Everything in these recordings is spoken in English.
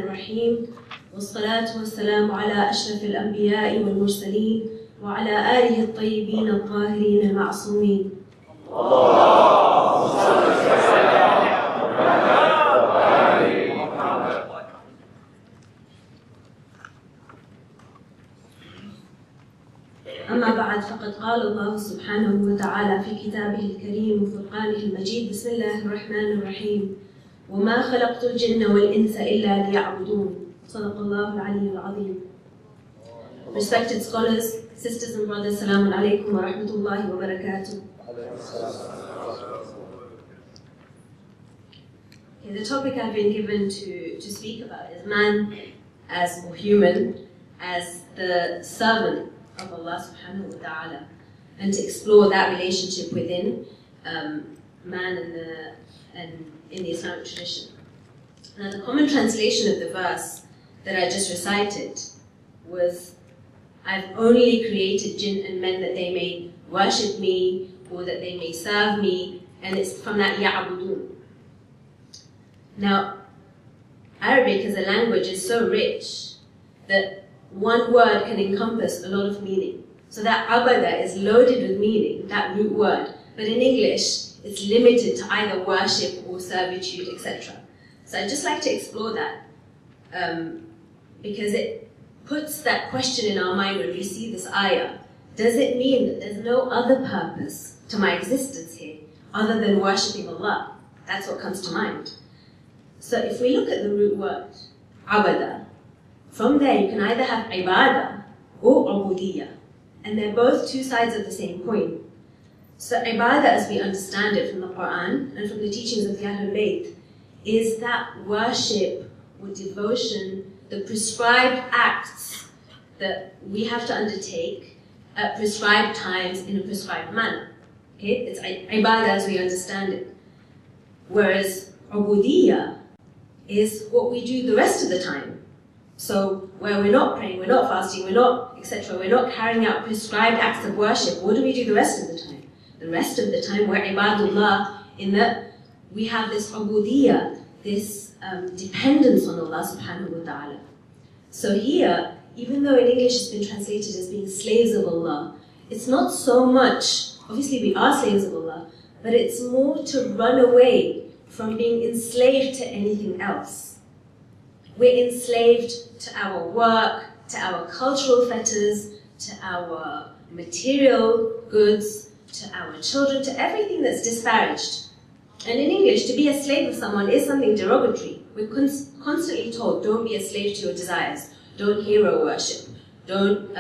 الرحيم والصلاة والسلام على أشرف الأنبياء والمرسلين وعلى آله الطيبين الطاهرين المعصومين. أما بعد، فقد قال الله سبحانه وتعالى في كتابه الكريم وفرقانه المجيد: بسم الله الرحمن الرحيم وما خلقت الجن والإنس إلا ليعبدون. صدق الله العلي العظيم. Respected scholars, sisters and brothers, Assalamu alaikum wa rahmatullahi wa barakatuh. Okay, the topic I've been given to speak about is man as, or human, as the servant of Allah subhanahu wa ta'ala, and to explore that relationship within man and in the Islamic tradition. Now, the common translation of the verse that I just recited was, I've only created jinn and men that they may worship me or that they may serve me, and it's from that ya'budun. Now, Arabic as a language is so rich that one word can encompass a lot of meaning. So that abada is loaded with meaning, that root word. But in English, it's limited to either worship or servitude, etc. So I'd just like to explore that because it puts that question in our mind when we see this ayah. Does it mean that there's no other purpose to my existence here other than worshipping Allah? That's what comes to mind. So if we look at the root word, abada, from there you can either have ibadah or ubudiyya, and they're both two sides of the same coin. So ibadah, as we understand it from the Quran and from the teachings of the Ahlul Bayt, is that worship or devotion, the prescribed acts that we have to undertake at prescribed times in a prescribed manner. Okay? It's ibadah as we understand it. Whereas ubudiyya is what we do the rest of the time. So where we're not praying, we're not fasting, we're not, etc., we're not carrying out prescribed acts of worship, what do we do the rest of the time? The rest of the time we're ibadullah, in that we have this ubudiyya, this dependence on Allah subhanahu wa ta'ala. So here, even though in English it's been translated as being slaves of Allah, it's not so much, obviously we are slaves of Allah, but it's more to run away from being enslaved to anything else. We're enslaved to our work, to our cultural fetters, to our material goods, to our children, to everything that's disparaged. And in English, to be a slave of someone is something derogatory. We're constantly told, don't be a slave to your desires, don't hero worship, don't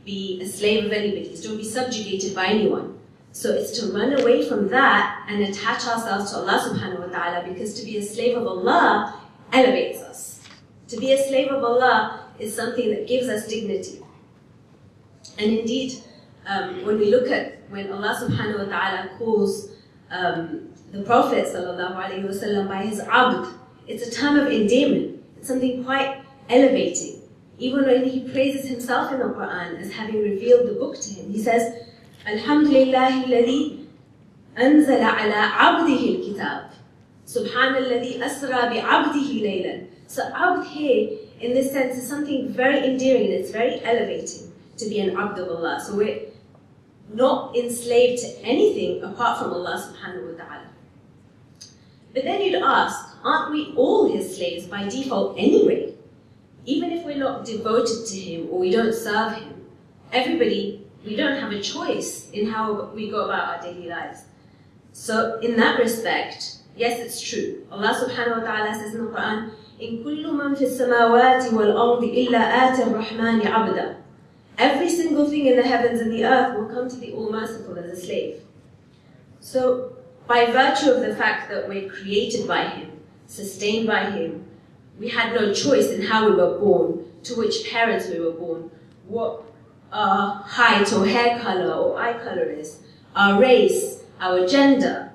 be a slave of anybody's, don't be subjugated by anyone. So it's to run away from that and attach ourselves to Allah subhanahu wa ta'ala, because to be a slave of Allah elevates us. To be a slave of Allah is something that gives us dignity. And indeed, when we look at when Allah subhanahu wa ta'ala calls the Prophet sallallahu alaihi wasallam by his abd, it's a term of endearment. It's something quite elevating. Even when he praises himself in the Quran as having revealed the book to him, he says, Alhamdulillahi alladhi anzala ala abdihi al-kitab. Subhanalladhi asra bi abdihi laylan. So abd here, in this sense, is something very endearing and it's very elevating to be an abd of Allah. So we're not enslaved to anything apart from Allah subhanahu wa ta'ala. But then you'd ask, aren't we all his slaves by default anyway? Even if we're not devoted to him or we don't serve him, everybody, we don't have a choice in how we go about our daily lives. So in that respect, yes, it's true. Allah subhanahu wa ta'ala says in the Quran, إِن كُلُّ مَنْ فِي السَّمَاوَاتِ وَالْأَرْضِ إِلَّا آتَى الرَّحْمَنِ عَبْدًا. Every single thing in the heavens and the earth will come to the All-Merciful as a slave. So, by virtue of the fact that we're created by him, sustained by him, we had no choice in how we were born, to which parents we were born, what our height or hair color or eye color is, our race, our gender,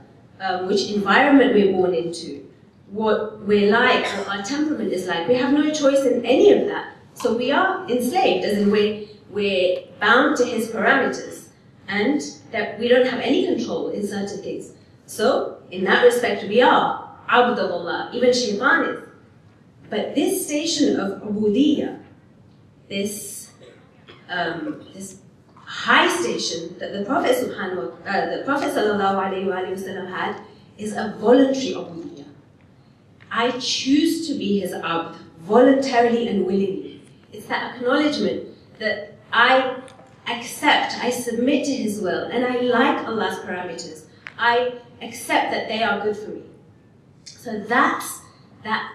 which environment we're born into, what we're like, what our temperament is like. We have no choice in any of that. So we are enslaved, as in we're bound to his parameters, and that we don't have any control in certain things. So, in that respect, we are abd of Allah. Even shaitan is. But this station of ubudiyyah, this high station that the Prophet ﷺ had, is a voluntary ubudiyyah. I choose to be his abd voluntarily and willingly. It's that acknowledgement that I accept, I submit to his will, and I like Allah's parameters. I accept that they are good for me. So that's that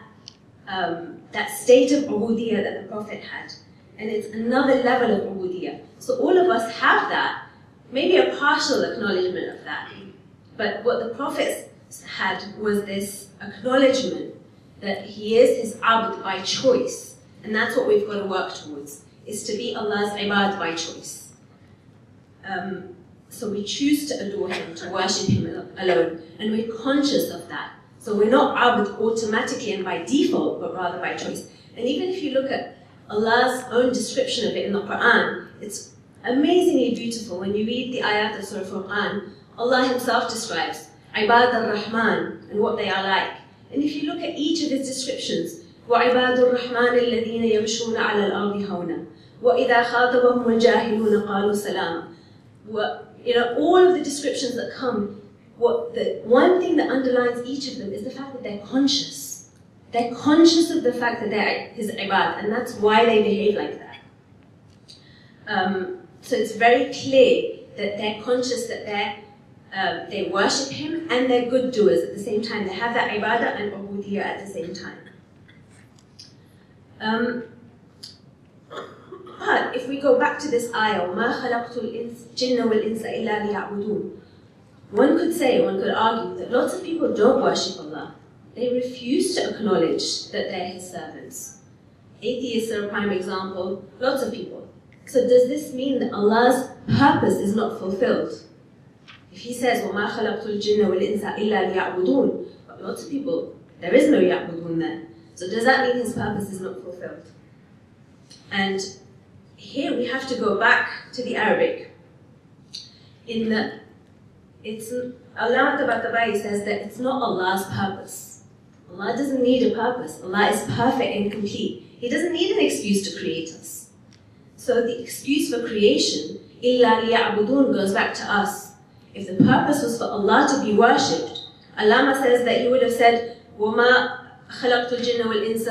state of ubudiyyah that the Prophet had. And it's another level of ubudiyyah. So all of us have that, maybe a partial acknowledgement of that. But what the Prophet had was this acknowledgement that he is his abd by choice. And that's what we've got to work towards, is to be Allah's ibad by choice. So we choose to adore him, to worship him alone, and we're conscious of that. So we're not abd automatically and by default, but rather by choice. And even if you look at Allah's own description of it in the Quran, it's amazingly beautiful. When you read the ayat of Surah Furqan, Allah himself describes Ibad al-Rahman and what they are like. And if you look at each of his descriptions, وَعِبَادُ الرَّحْمَنِ الَّذِينَ يَمْشُونَ عَلَى الْأَرْضِ هَوْنًا وَإِذَا خَاطَبَهُمُ الْجَاهِلُونَ قَالُوا سَلَامًا. All of the descriptions that come, the one thing that underlines each of them is the fact that they're conscious. They're conscious of the fact that they're his ibad, and that's why they behave like that. So it's very clear that they're conscious that they worship him and they're good doers at the same time. They have that ibadah and ubudiyyah at the same time. But if we go back to this ayah, مَا خَلَقْتُ الْجِنَّ وَالْإِنسَ إِلَّا لِيَعْبُدُونَ, one could argue that lots of people don't worship Allah. They refuse to acknowledge that they're his servants. Atheists are a prime example, lots of people. So does this mean that Allah's purpose is not fulfilled? If he says, وَمَا خَلَقْتُ الْجِنَّ وَالْإِنسَ إِلَّا لِيَعْبُدُونَ, but lots of people, there is no ya'budun there. So does that mean his purpose is not fulfilled? And here we have to go back to the Arabic. In that, Allah Tabatabai says that it's not Allah's purpose. Allah doesn't need a purpose. Allah is perfect and complete. He doesn't need an excuse to create us. So the excuse for creation, إِلَّا لِيَعْبُدُونَ, goes back to us. If the purpose was for Allah to be worshipped, Allama says that he would have said, وَمَا خَلَقْتُ الْجِنَّ وَالْإِنسَ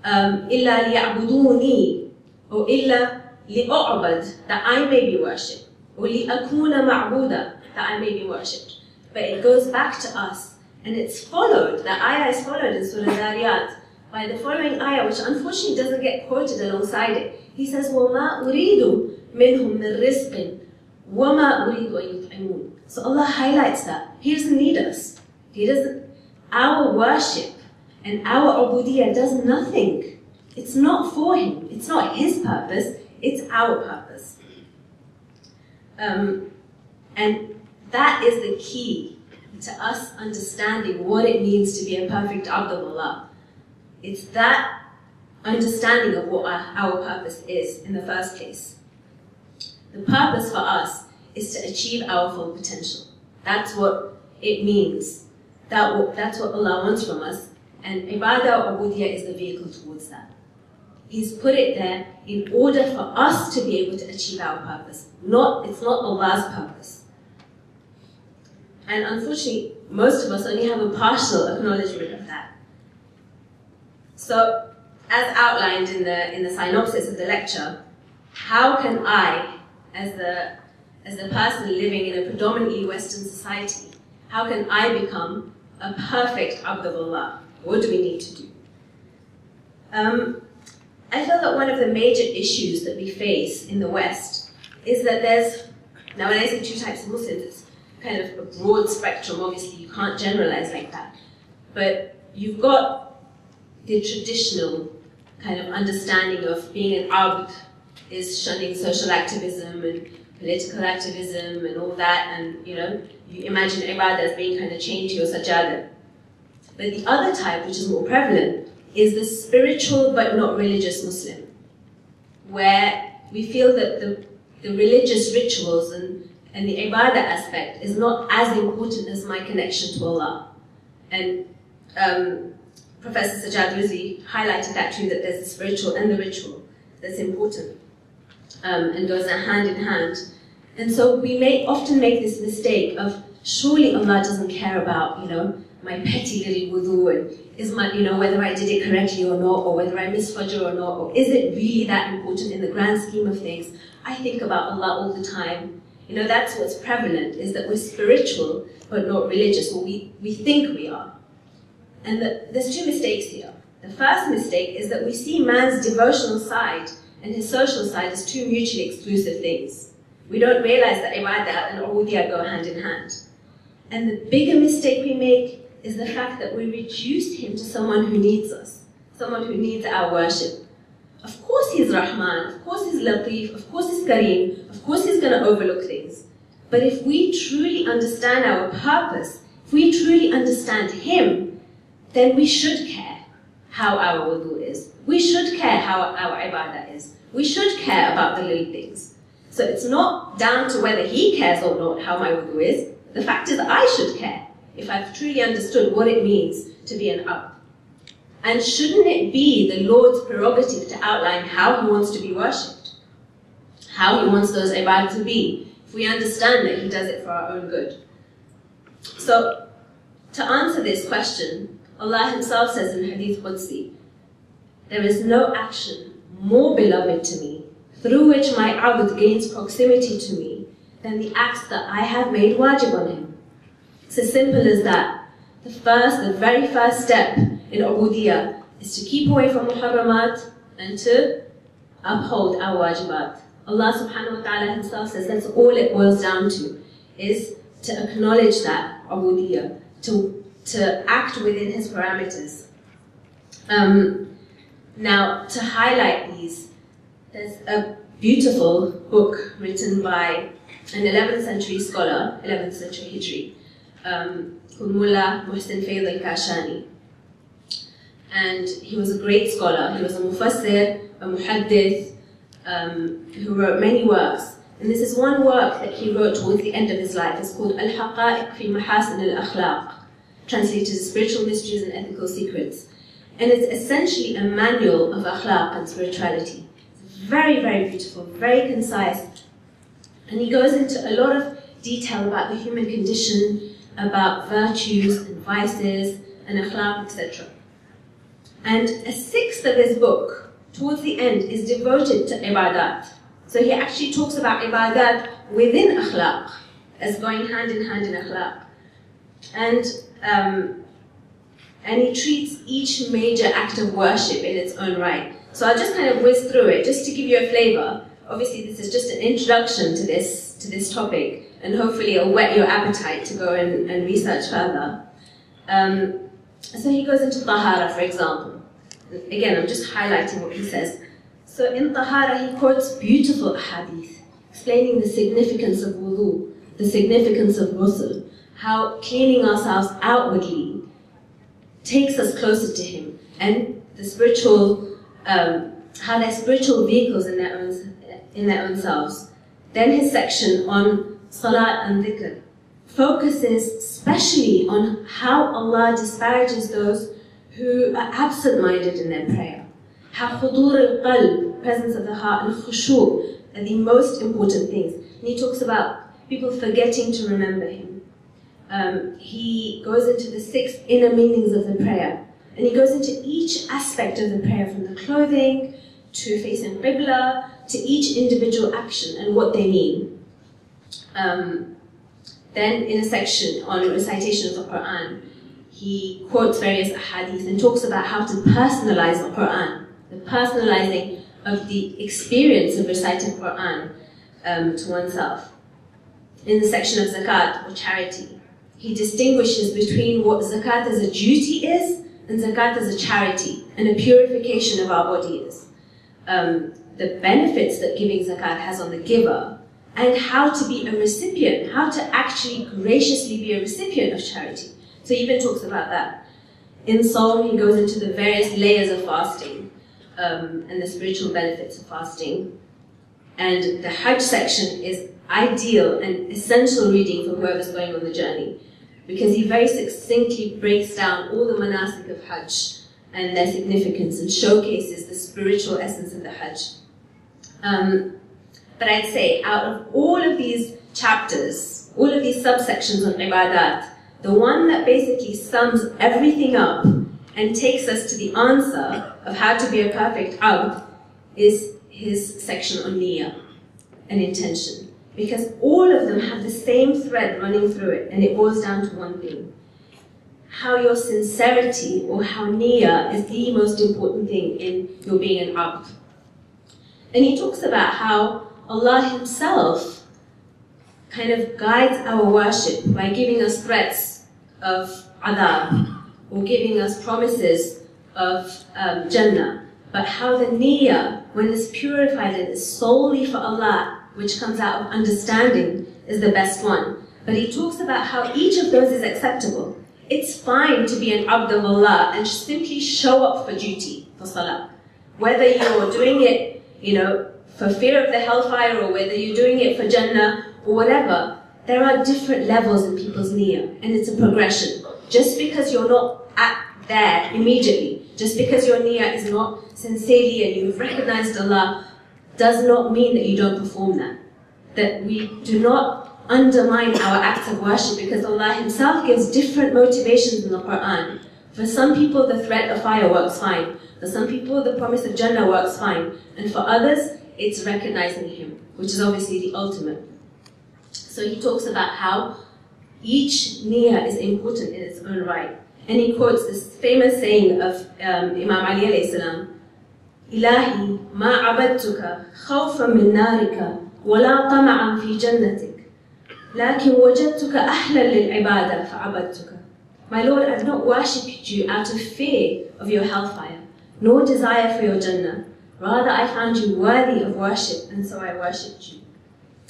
إِلَّا لِيَعْبُدُونِي, or إِلَّا لِأُعْبَدْ, that I may be worshipped, or لِأَكُونَ مَعْبُودًا, that I may be worshipped. But it goes back to us, and it's followed, the ayah is followed in Surah Zariyat by the following ayah, which unfortunately doesn't get quoted alongside it. He says, وَمَا أُرِيدُ مِنْهُمْ مِنْ رِزْقٍ وَمَا أُرِيدُ أَن يُطْعِمُونَ. So Allah highlights that. He doesn't need us. He doesn't. Our worship and our ubudiyyah does nothing. It's not for him. It's not his purpose. It's our purpose. And that is the key to us understanding what it means to be a perfect abd of Allah. It's that understanding of what our purpose is in the first place. The purpose for us is to achieve our full potential. That's what it means. That's what Allah wants from us. And ibadah or ubudiyyah is the vehicle towards that. He's put it there in order for us to be able to achieve our purpose. It's not Allah's purpose. And unfortunately, most of us only have a partial acknowledgement of that. So, as outlined in the synopsis of the lecture, how can I, as the person living in a predominantly Western society, how can I become a perfect abd of Allah? What do we need to do? I feel that one of the major issues that we face in the West is that now when I say two types of Muslims, it's kind of a broad spectrum. Obviously, you can't generalize like that. But you've got the traditional kind of understanding of being an abd is shunning social activism and political activism and all that, and you imagine ibadah as being kind of chained to your sajada. But the other type, which is more prevalent, is the spiritual but not religious Muslim, where we feel that the religious rituals and the ibadah aspect is not as important as my connection to Allah. And Professor Sajjad Rizvi highlighted that too, that there's the spiritual and the ritual that's important, and goes hand in hand. And so we may often make this mistake of, surely Allah doesn't care about, my petty little wudu, and is my, whether I did it correctly or not, or whether I missed Fajr or not, or is it really that important in the grand scheme of things? I think about Allah all the time. That's what's prevalent, is that we're spiritual but not religious, or we think we are. And there's two mistakes here. The first mistake is that we see man's devotional side and his social side as two mutually exclusive things. We don't realize that ibadah and ubudiyah go hand in hand. And the bigger mistake we make is the fact that we reduce him to someone who needs us, someone who needs our worship. Of course he's Rahman, of course he's Latif, of course he's Kareem, of course he's going to overlook things. But if we truly understand our purpose, if we truly understand him, then we should care how our wudu is. We should care how our ibadah is. We should care about the little things. So it's not down to whether he cares or not how my wudu is. The fact is I should care if I've truly understood what it means to be an ab. And shouldn't it be the Lord's prerogative to outline how he wants to be worshipped? How he wants those ibadah to be, if we understand that he does it for our own good. So, to answer this question, Allah himself says in Hadith Qudsi, there is no action more beloved to me, through which my abd gains proximity to me, than the acts that I have made wajib on him. It's as simple as that. The very first step in ubudiyah is to keep away from muharramat and to uphold our wajibat. Allah subhanahu wa ta'ala himself says that's all it boils down to, is to acknowledge that ubudiyah, to act within his parameters. Now, to highlight these, there's a beautiful book written by an 11th century scholar, 11th century Hijri, called Mullah Muhsin Fayd al-Kashani. And he was a great scholar. He was a mufassir, a muhaddith, who wrote many works. And this is one work that he wrote towards the end of his life. It's called Al-Haqa'iq fi Mahasin al-Akhlaq, translated as Spiritual Mysteries and Ethical Secrets. And it's essentially a manual of akhlaq and spirituality. It's very, very beautiful, very concise. And he goes into a lot of detail about the human condition, about virtues and vices and akhlaq, etc. And a sixth of his book, towards the end, is devoted to ibadat. So he actually talks about ibadat within akhlaq, as going hand in hand in akhlaq. And he treats each major act of worship in its own right. So I'll just kind of whiz through it, just to give you a flavor. Obviously, this is just an introduction to this topic, and hopefully it'll whet your appetite to go and research further. So he goes into tahara, for example. Again, I'm just highlighting what he says. So in tahara, he quotes beautiful hadith, explaining the significance of wudu, the significance of ghusl, how cleaning ourselves outwardly takes us closer to him, and the spiritual, how they're spiritual vehicles in their own selves. Then his section on salat and dhikr focuses especially on how Allah disparages those who are absent-minded in their prayer. How hudur al-qalb, presence of the heart, and khushu' are the most important things. And he talks about people forgetting to remember him. He goes into the 6 inner meanings of the prayer. And he goes into each aspect of the prayer, from the clothing, to facing Qibla, to each individual action and what they mean. Then in a section on recitation of the Quran, he quotes various ahadith and talks about how to personalize the Quran, the personalizing of the experience of reciting Quran to oneself. In the section of zakat, or charity, he distinguishes between what zakat as a duty is and zakat as a charity and a purification of our body is. The benefits that giving zakat has on the giver, and how to be a recipient, how to actually graciously be a recipient of charity. So he even talks about that. In Psalm, he goes into the various layers of fasting and the spiritual benefits of fasting. And the Hajj section is ideal and essential reading for whoever's going on the journey, because he very succinctly breaks down all the manasik of Hajj and their significance and showcases the spiritual essence of the Hajj. But I'd say out of all of these chapters, all of these subsections on ibadat, the one that basically sums everything up and takes us to the answer of how to be a perfect abd is his section on niyyah and intention. Because all of them have the same thread running through it, and it boils down to one thing. How your sincerity or how niyyah is the most important thing in your being an abd. And he talks about how Allah Himself kind of guides our worship by giving us threats of adab or giving us promises of Jannah. But how the niyyah, when it's purified and is solely for Allah, which comes out of understanding, is the best one. But he talks about how each of those is acceptable. It's fine to be an abd of Allah and simply show up for duty, for salah. Whether you're doing it, for fear of the hellfire, or whether you're doing it for Jannah, or whatever, there are different levels in people's niyyah, and it's a progression. Just because you're not there immediately, just because your niyyah is not sincerely and you've recognized Allah, does not mean that you don't perform that. That we do not undermine our acts of worship, because Allah Himself gives different motivations in the Quran. For some people, the threat of fire works fine. For some people, the promise of Jannah works fine. And for others, it's recognizing Him, which is obviously the ultimate. So he talks about how each niyyah is important in its own right. And he quotes this famous saying of Imam Ali alayhi salam, إلهي ما عبدتك خوفا من نارك ولا طمعا في جنتك لكن وجدتك أهلا للعبادة فعبدتك. My Lord, I have not worshipped you out of fear of your hellfire, nor desire for your Jannah. Rather, I found you worthy of worship, and so I worshipped you.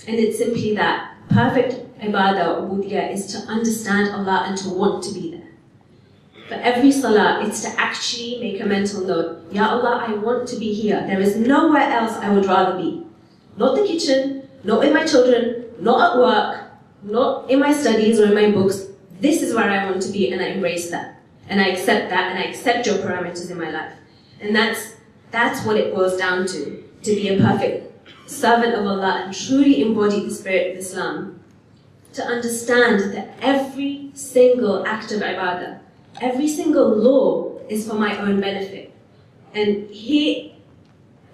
And it's simply that. Perfect ibadah or ubudiyah is to understand Allah and to want to be there. For every salah, it's to actually make a mental note. Ya Allah, I want to be here. There is nowhere else I would rather be. Not the kitchen, not with my children, not at work, not in my studies or in my books. This is where I want to be, and I embrace that. And I accept that, and I accept your parameters in my life. And that's what it boils down to be a perfect servant of Allah and truly embody the spirit of Islam. To understand that every single act of ibadah, every single law is for my own benefit. And here,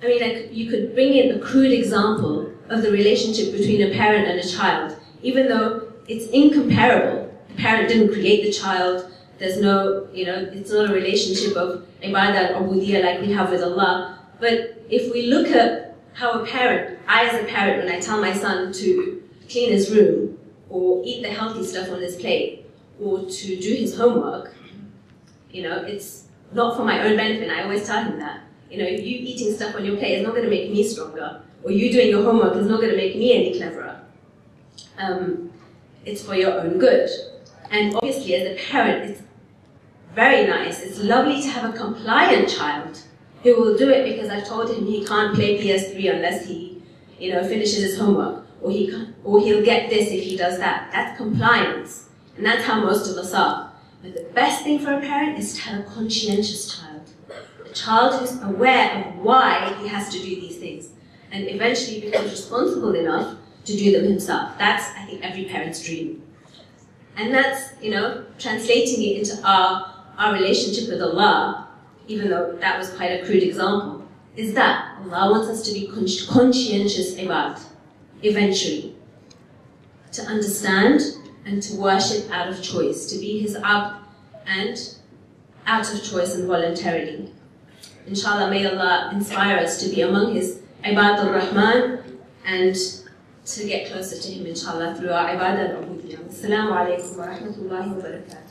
you could bring in a crude example of the relationship between a parent and a child, even though it's incomparable. The parent didn't create the child. There's no, it's not a relationship of ibadah and ubudiyah like we have with Allah. But if we look at how I as a parent, when I tell my son to clean his room, or eat the healthy stuff on his plate, or to do his homework, it's not for my own benefit. And I always tell him that. You eating stuff on your plate is not going to make me stronger, or you doing your homework is not going to make me any cleverer. It's for your own good. And obviously, as a parent, it's very nice. It's lovely to have a compliant child who will do it because I've told him he can't play PS3 unless he, finishes his homework, or he'll get this if he does that. That's compliance, and that's how most of us are. But the best thing for a parent is to have a conscientious child, a child who's aware of why he has to do these things, and eventually becomes responsible enough to do them himself. That's, I think, every parent's dream. And that's, translating it into our relationship with Allah, even though that was quite a crude example, is that Allah wants us to be conscientious ibad, eventually. To understand and to worship out of choice, to be His abd and out of choice and voluntarily. Inshallah, may Allah inspire us to be among His ibad al-Rahman and to get closer to Him, inshallah, through our ibadah and ubudiyah. Assalamu alaikum wa rahmatullahi wa barakatuh.